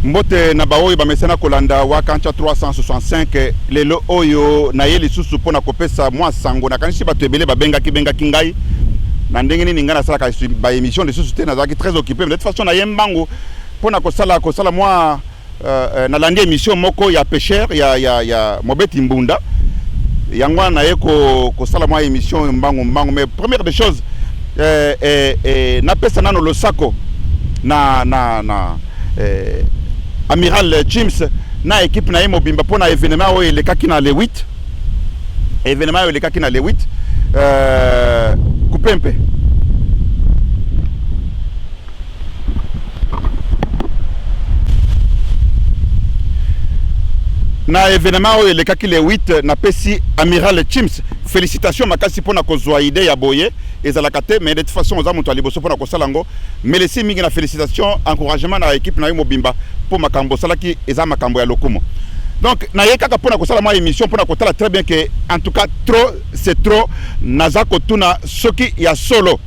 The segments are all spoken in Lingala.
Mbote na baoyo bamesena kolanda wakancha 365 lelo oyo na ye lisusu pona kopesa mwa sango na kanisi bato ebele babenga ngai na ndenge nini ngana sala ka ba émission lisusu te na zaki très occupé mais de toute façon na yembango pona kosala mwa na landi émission moko ya pêcheur ya Mobeti Mbunda yangwa na ye kosala mwa émission mbango mais première des choses na pesa nano losako na Amiral James na équipe na mobimba pona événement oyo elekaki na le 8 événement oyo elekaki na le 8 kupempe na événement oyo elekaki le 8 na pesi Amiral James félicitations makasi pona kozwa idée ya boye ezalaka te mais de toute façon oza moto aliboso pona kosala ngo mais laissez mingi na félicitations encouragement na équipe na mobimba pour makambo salaki eza makambo ya lokumo donc na yekaka pona kosala ma émission pona kotala très bien que en tout cas trop c'est trop nazako tuna soki ya solo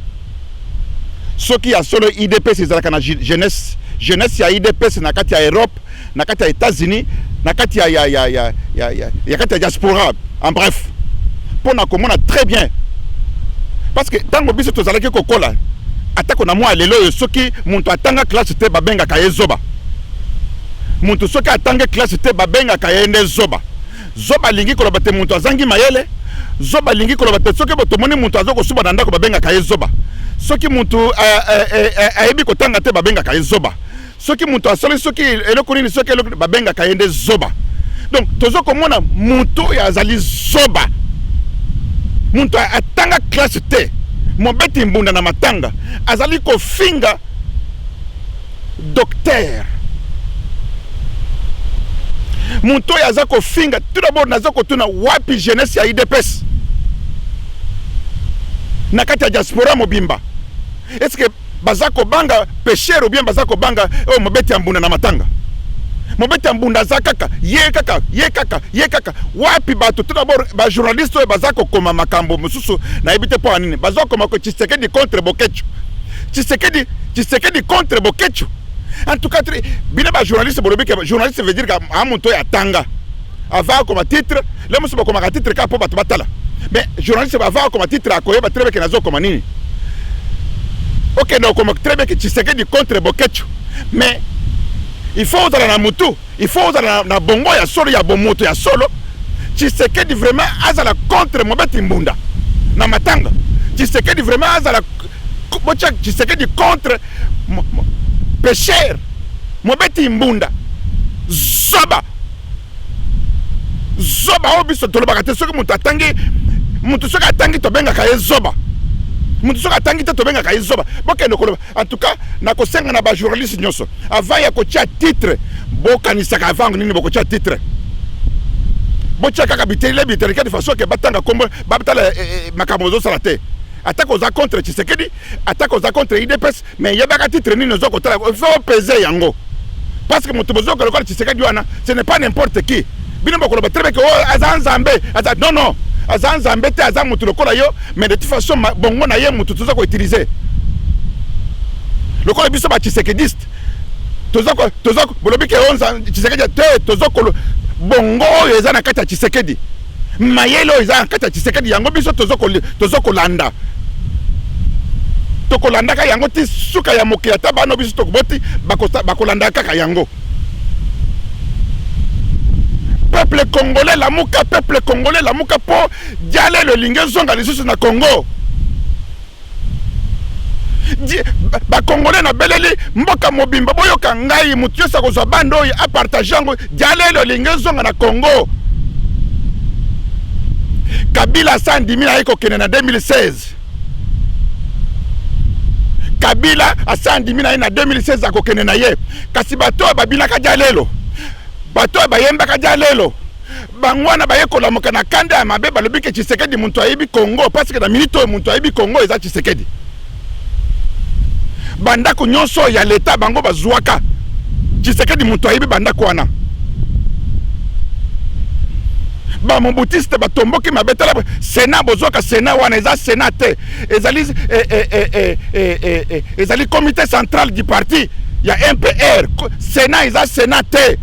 IDPS ezalaka na jeunesse ya IDPS na kati ya Europe na kati ya États-Unis na kati ya kati ya diaspora en bref pona komona très bien parce que tango biso tozalaki kokola atako na mwa lelo soki muntu atanga classe te babenga ka yezoba muntu soki atanga classe te babenga ka yende zoba lingi koloba te muntu azangi mayele zoba lingi koloba te soki botomoni muntu azoko suba na ndako babenga ka yezoba soki muntu ayebi kotanga te babenga ka yezoba soki muntu asoli soki eloko nini soki eloko babenga ka yende zoba donc tozoko mona muntu ya azali zoba muntu atanga classe te Mobeti Mbunda na matanga azali ko finga docteur muntu yaza ko finga tout d'abord nazako tuna wapi jeunesse ya IDPS na kati ya diaspora mobimba est-ce que bazako banga pêcheur ou bien bazako banga Mobeti Mbunda na matanga Mobeti Mbunda zakaka ye kaka wapi bato tout d'abord ba journaliste bazako koma makambo mususu na ebite po anine bazako koma ko Tshisekedi contre Bokecho Tshisekedi contre Bokecho en tout cas bina ba journaliste journaliste veut dire que amonto ya tanga avant comme titre le musu ba comme titre ka po bato batala mais journaliste va avoir comme titre akoyeba très bien que nazo comme nini OK donc comme très bien que Tshisekedi contre Bokecho mais il faut dans la moto, il faut dans la bongo ya solo ya bomoto ya solo. Tshisekedi vraiment azala contre Mobeti Mbunda na matanga. Tshisekedi vraiment azala Tshisekedi contre pêcheur Mobeti Mbunda. Zoba obiso tolobaka te soki mutu soki atangi to benga ka zoba. Mutu soka tangi te tobenga ka izoba bokendo koloba en tout cas na kosenga na ba journaliste nyonso avant ya kocha titre bokanisa ka avant nini bokocha titre bocha kaka bitele de façon que batanga kombo batala makambo zo sala te attaque aux contre Tshisekedi attaque aux contre IDPS mais yebaka titre nini zo kotala il faut peser yango parce que mutu bozo koloka Tshisekedi wana ce n'est pas n'importe qui bino bokoloba très bien que azanzambe non azanzambe te aza mutu lokola yo mais de toute façon bongo na ye mutu toza ko utiliser lokola biso ba Tshisekediste toza ko bolobi ke onza Tshisekedi te toza ko bongo eza na kati ya Tshisekedi mayelo eza na kati ya Tshisekedi yango biso toza ko landa to kolanda ka yango ti suka ya mokia ta bano biso to boti bakolanda kaka yango peuple congolais la muka po diale le lingé zonga lisusu na Congo ba congolais na beleli mboka mobimba boyoka ngai mutu yosa kozwa bando oyo a partage yango diale le lingé zonga na Congo Kabila sandimi na eko kene na 2016 Kabila asandimi na 2016 akokene na ye kasi bato babinaka dialelo bato bayembaka dialelo bangwana bayekola mokana kanda ya mabe balobi ke Tshisekedi muntu ayebi Congo parce que na minute muntu ayebi Congo eza Tshisekedi bandako nyonso ya leta bango bazwaka Tshisekedi muntu ayebi bandako wana ba mobutiste batomboki mabetala Sénat bozwaka Sénat wana eza Sénat te ezali comité central du parti ya MPR Sénat eza Sénat te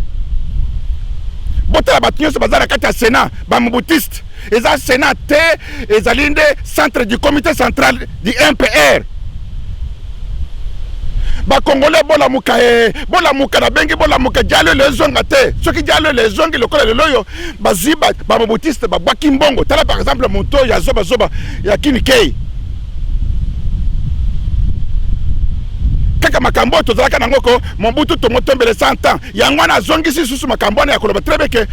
botala bato nyonso baza na kati ya Sénat bamobutiste eza Sénat te ezali nde centre du comité central du MPR bakongole bolamuka na bengi bolamuka dialelo ezonga te soki dialelo ezongi lokola lelo oyo bazwi bamobutiste babwaki mbongo tala par exemple moto ya zobazoba ya Kinikei kaka makambo tozalaka nango ko Mobutu tomotombele 100 ans yango wana azongisi susu makambo wana ya koloba trebeke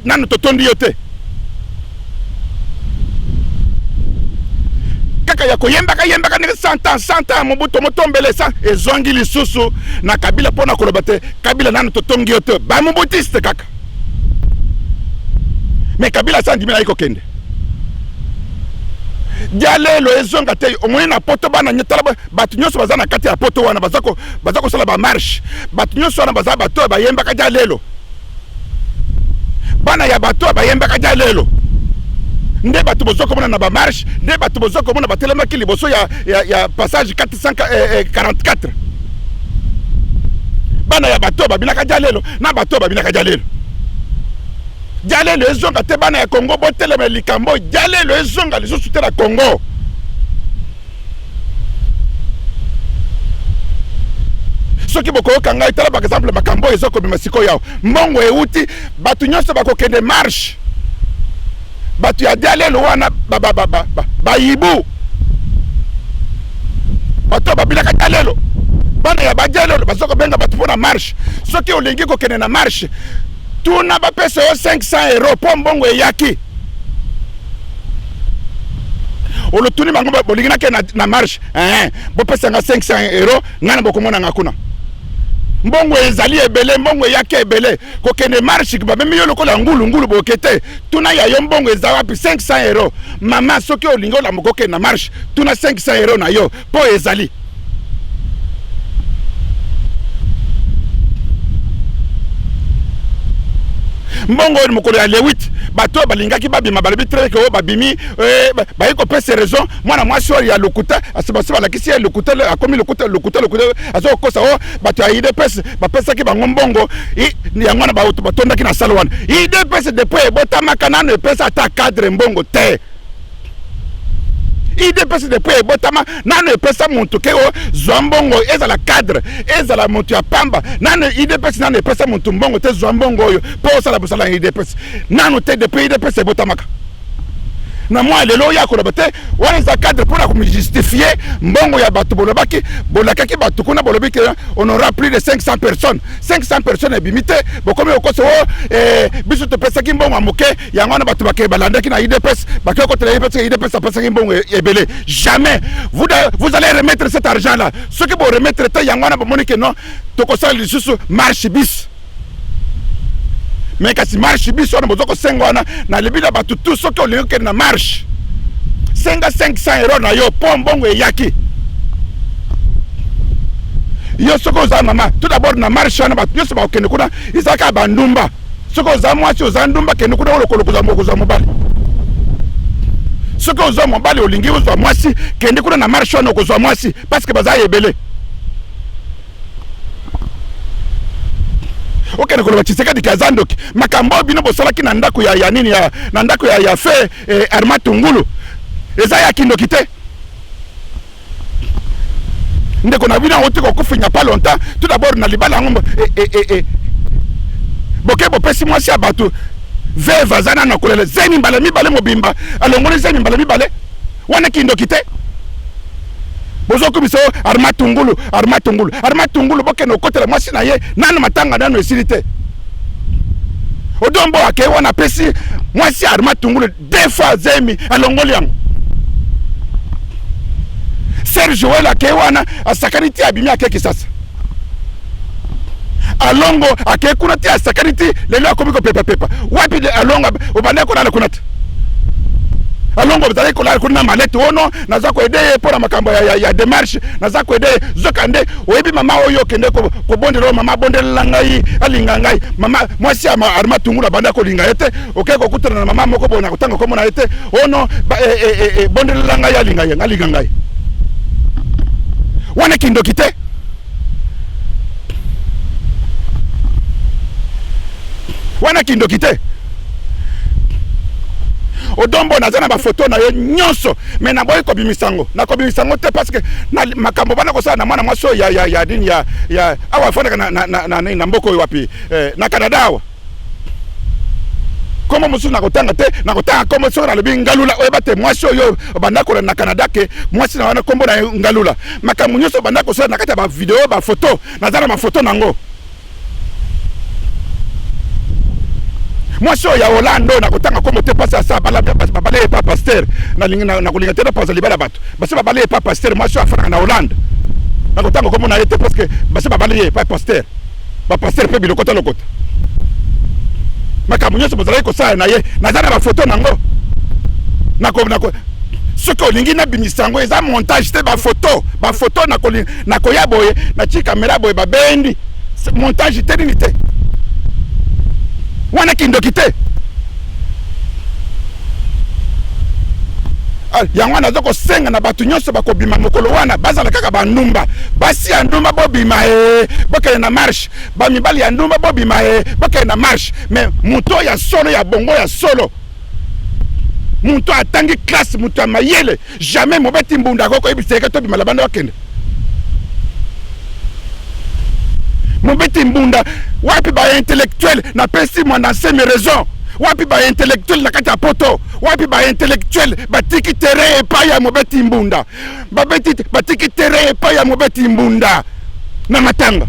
nanu totondi yo te kaka ya koyembaka ndenge 100 ans Mobutu tomotombele 100 ezongi lisusu na Kabila pona koloba te Kabila nanu totongi yo te ba mobutiste kaka mais Kabila sandimi na iko kende dialelo ezonga te omoni na poto bana nyetala batu nyonso baza na kati ya poto wana bazako sala ba marche batu nyonso wana baza bato bayembaka dialelo bana ya bato bayembaka dialelo nde batu bozoko mona na ba marche nde batu bozoko mona batelemaki liboso ya passage 444 bana ya bato babinaka dialelo na bato babinaka dialelo dialelo ezonga te bana ya Congo botelema likambo dialelo ezonga lisusu te na Congo soki bokoyoka ngai tala par exemple makambo ezokobima siko yao mbongo euti batu nyonso bakokende marche batu ya dialelo wana bayibu bato babinaka dialelo bana ya badialelo bazokobenga batu mpona marche soki olingi kokende na marche tuna bapesa yo 500 euros po mbongo eyaki olotuni bango bolinginake na marche bopesanga 500 euros ngana bokomona nga kuna mbongo ezali ebele mbongo eyaki ebele kokende marche bamemi yo lokola ngulu bokete tuna ya yo mbongo eza wapi 500 euros mama soki olingi olamuka okende na marche tuna 500 euros na yo po ezali mbongo ni mokolo ya le 8 bato balingaki babima balobi treke o babimi bayiko pesa raison mwana mwasi oyo ya lokuta asibasi balakisi ya lokuta akomi lokuta azo kosa o bato ya IDPS bapesaki bango mbongo yango na batondaki na sala wana IDPS depuis ebotamaka nano epesa ata cadre mbongo te IDPS depuis ebotama nano epesa muntu ke o zwa mbongo ezala cadre ezala muntu ya pamba nano IDPS nano epesa muntu mbongo te zwa mbongo oyo po osala busala IDPS nano te depuis IDPS ebotamaka na mwa lelo ya koloba te wana eza cadre mpona komijustifier mbongo ya bato bolakaki bato kuna bolobi ke on aura plus de 500 personnes ebimi te bokomi okoso o biso topesaki mbongo ya moke yango wana bato bake balandaki na IDPS bakei kotela IDPS apesaki mbongo ebele jamais vous allez remettre cet argent là soki boremettre te yango wana bomoni ke non tokosala lisusu marche bis mais kasi marche biso wana bozoko senga wana na lebila batu tout soki olingi okende na marche senga 500 euros na yo po mbongo eyaki yo soki oza mama tout d'abord na marche wana batu nyonso bakokende kuna ezalaka bandumba soki oza mwasi oza ndumba kende kuna olokolo kozwa mobali soki ozwa mobali olingi ozwa mwasi kende kuna na marche wana okozwa mwasi parce que baza ebele okene koloba Tshisekedi kazandoki makambo bino bosalaki na ndako ya nini na ndako ya fe Arma Tungulu eza ya kindoki te ndeko na bino otiko kofinya pa longtemps tout d'abord na libala ngombo boke bopesi mwasi ya bato veva zana na kolela zemi mbala mibale mobimba alongoli zemi mbala mibale wana kindoki te bozoko biso Arma Tungulu boke no kotela mwasi na ye nanu matanga nanu esilite odombo ake wana pesi mwasi Arma Tungulu deux fois zemi alongoli yango Serge wala ake wana asakaniti abimi akeki sasa alongo ake kuna ti asakaniti lelo akomiko pepa wapi de alongo obandeko na kunata alongo bazali kolala kuna malete ono naza ko ede pona makambo ya démarche naza ko ede zokande oyebi mama oyo kende ko bondelo mama bondela ngai alinga ngai mama mwasi ama Arma Tungulu banda ko linga ete okay ko kutana na mama moko bona kutanga ko mona ete ono bondela ngai alinga ngai wana kindoki te wana kindoki te odombo nazana ba photo na yo nyonso mais na boy ko bimisango na ko bimisango te parce que na makambo bana ko sa na mwana mwaso ya dini ya awa fona na mboko wapi na Canada awa Comment musu na kotanga te na kotanga comme so na lobi ngalula oyeba te mwasi oyo bandako na Canada ke mwasi na wana kombo na ngalula makambo nyonso bandako so na kati ba video ba photo nazana ma photo nango mwasi oyo ya Hollande na kotanga kombo te pasa sa bala pa pasteur na kolinga te pasa libala bato basi babale pa pasteur mwasi afana na Hollande na kotanga kombo na yete parce que basi babale pa pasteur ba pasteur pe bilokota lokota makambo nyonso bozalaki kosala na ye nazana ba photo nango nako soki olingi nabimisa yango eza montage te ba photo na koya boye na ti kamera boye babendi montage te nini te wana kindoki te yango nazo kosenga na bato nyonso bakobima mokolo wana bazala kaka bandumba basi ya ndumba bobima bokele na marche bamibali ya ndumba bobima bokele na marche mais muto ya solo ya bongo ya solo muto atangi classe muto ya mayele jamais mobeti mbunda koko ebiseke to bima la banda wakende mobeti mbunda wapi ba intellectuel na pesi mwana semi raison wapi ba intellectuel na kati ya poto wapi ba intellectuel batiki tere epa ya mobeti mbunda batiki tere epa ya mobeti mbunda na matanga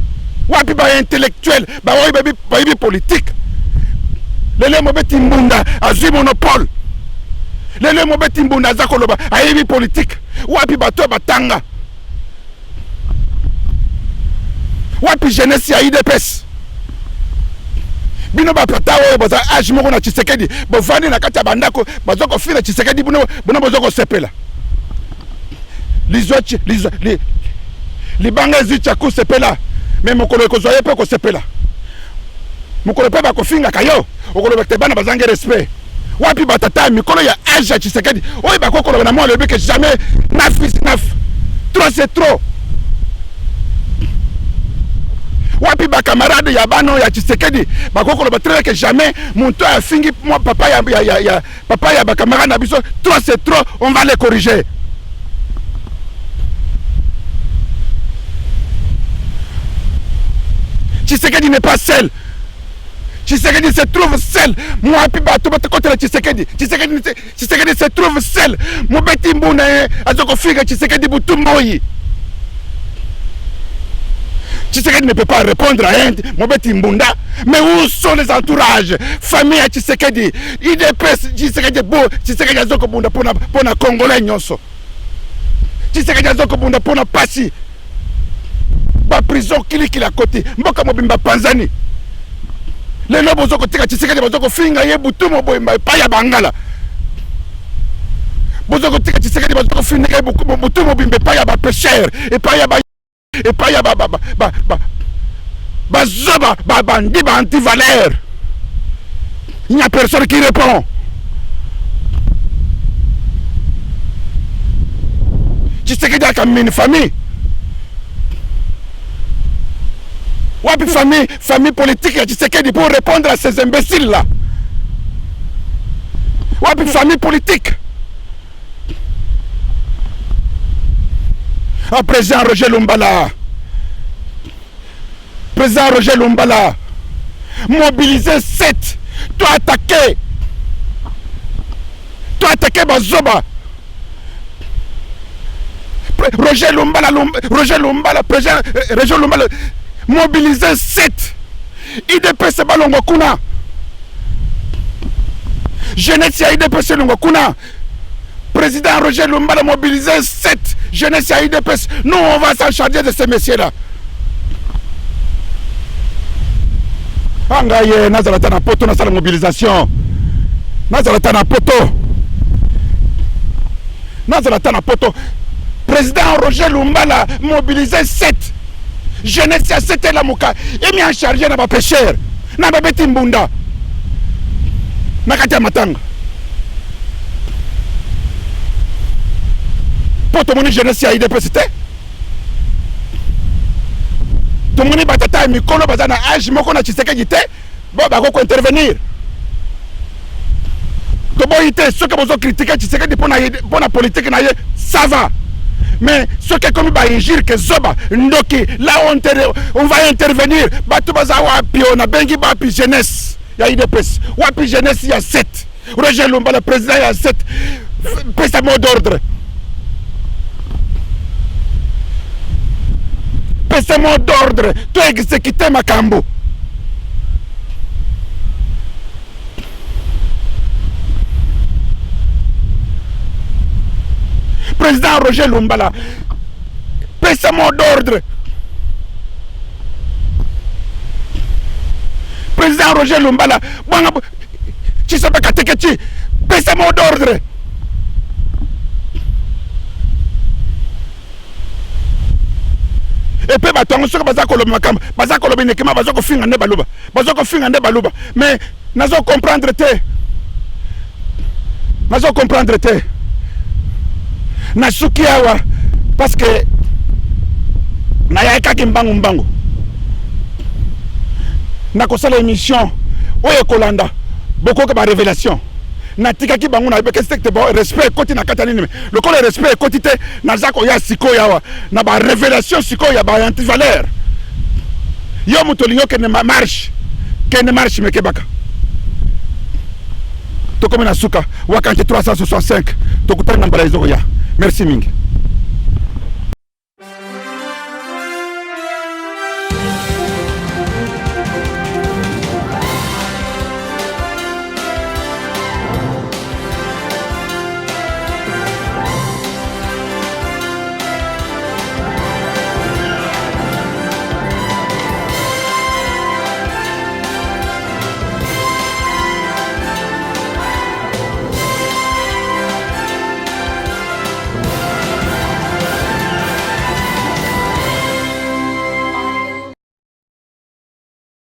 wapi ba intellectuel ba wapi politique lele mobeti mbunda azui monopole lele mobeti mbunda azakoloba ayebi politique wapi bato batanga wapi jeunesse ya IDPS bino bapata oyo boza age moko na Tshisekedi bovandi na kati ya bandako bazoko fina Tshisekedi bino bozoko sepela libanga ezicha ku sepela mais mokolo ekozwa ye pe ko sepela mokolo pe bakofinga kayo okolo te bana bazange respect wapi batata mikolo ya age ya Tshisekedi oyo bakokolo na moi le que jamais naf trop c'est trop wapi ba camarade ya bano ya Tshisekedi bakokolo batrele que jamais monto a fingi moi papa ya ba camarade na biso trop c'est trop on va les corriger Tshisekedi n'est pas seul Tshisekedi se trouve seul moi pi bato contre Tshisekedi se trouve seul mo beti mbuna azoko figa Tshisekedi butumboyi Tshisekedi ne peut pas répondre à un Mobeti Mbunda. Mais où sont les entourages? Famille à Tshisekedi. IDPS, Tshisekedi beau. Tshisekedi Azoko Bunda pour na Congolais nyonso. Tshisekedi Azoko Bunda pour na Pasi. Ba prison kili à côté. Mboka mobimba Panzani. Les lobos zoko tika Tshisekedi bazoko finga ye butu mobimba pa ya Bangala. Bozoko tika Tshisekedi bazoko finga ye butu mobimba pa ya ba pêcheur et pa ya ba et pas ya bandi anti-valeur. Il n'y a personne qui répond. Tshisekedi a comme une famille. Wapi famille politique ya Tshisekedi pour répondre à ces imbéciles là. Wapi famille politique. Ah, président Roger Lumbala, mobiliser 7, toi attaquer Bazoba. Roger Lumbala, président Roger Lumbala, mobiliser 7, IDPS Balongo Kuna, jeunesse ya IDPS Balongo Kuna. Président Roger Lumbala mobilisé 7 jeunesse à IDPS. Nous, on va s'en charger de ces messieurs-là. Angaye, Nazarata na poto, na mobilisation. Nazarata na poto. Président Roger Lumbala mobilisé 7 jeunesse à 7 la mouka. Et mis en charge na ba pêcheur. Na ba beti mbunda. Na kati ya matanga. Tout le monde jeunesse ya IDPS te tout le monde batata mikolo bazana age moko na Tshisekedi te bon bako intervenir to boyi te soki bozo critiquer Tshisekedi pour la politique na ye ça va mais ce qui est comme Baïgir que Zoba Ndoki là on va intervenir batu baza wapi on a bengi bapi jeunesse ya IDPS wapi jeunesse il y a 7 Roger Lumba le président il y a 7 pesa mot d'ordre pesa mot d'ordre to exécuter makambo président Roger Lumbala pesa mot d'ordre président Roger Lumbala bwana Chisoba Katekechi pesa mot d'ordre et puis batongo soka bazako lo makamba bazako lo binekema bazako finga nde baluba mais nazo comprendre te nasuki awa parce que nayakaki mbangu nakosala émission oyo kolanda bokoka ba révélation natikaki bango na beke secte ba respect koti na kata nini le ko le respect koti te nazako ya siko yawa na ba révélation siko ya ba anti valeur yo mutolinyo ke ne marche mekebaka to comme na suka wakante 365 to kutana mbala izo ya merci mingi